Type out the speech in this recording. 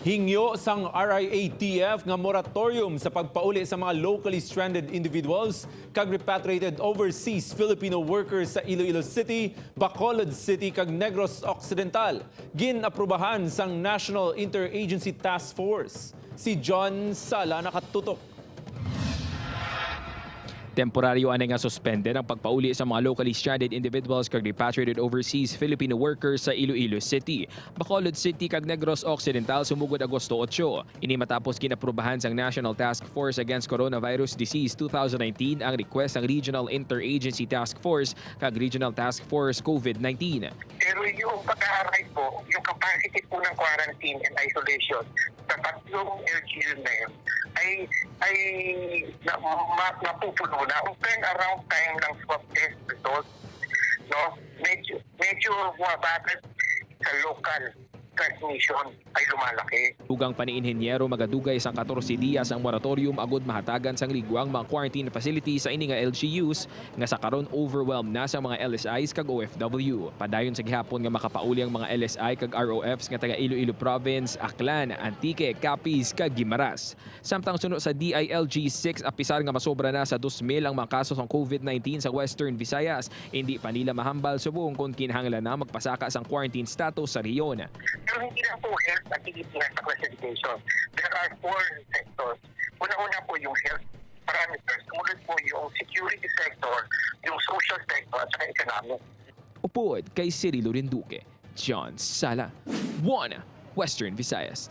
Hingyo sang RIATF nga moratorium sa pagpauli sa mga locally stranded individuals kag repatriated overseas Filipino workers sa Iloilo City, Bacolod City kag Negros Occidental. Ginaprubahan sang National Interagency Task Force. Si John Sala nakatutok. Temporaryo anay nga suspended ang pagpauli sa mga locally stranded individuals kag repatriated overseas Filipino workers sa Iloilo City, Bacolod City kag Negros Occidental sumugod Agosto 8. Ini matapos kinaprubahan sang National Task Force Against Coronavirus Disease 2019 ang request ng Regional Interagency Task Force kag Regional Task Force COVID-19. Pero yung pag-aaral po, yung capacity po ng quarantine and isolation sa tatlong LGU na yun, ay napupuno na. Ang turnaround time ng swab test results, no, medyo bumabagal sa local transmission ay lumalaki. Tugang paniinhenyero magadugay sang 14 diyas ang moratorium agud mahatagan sang ligwang mga quarantine facility sa ini nga LGUs nga sa karon overwhelmed na sa mga LSIs kag OFW. Padayon sa gihapon nga makapauli ang mga LSI kag ROFs nga taga Iloilo Province, Aklan, Antique, Capiz kag Guimaras. Samtang sunod sa DILG 6 apisar nga masobra na sa 2,000 ang mga kaso ng COVID-19 sa Western Visayas, hindi pa nila mahambal subong kung kinahanglan na magpasaka sang quarantine status sa riyon. Pero hindi lang po health activity na sa classification. There are 4 sectors. Una-una po yung health parameters. Sumunod po yung security sector, yung social sector, at saka economic. Upod kay Cirilo Rinduque, John Sala, 1 Western Visayas.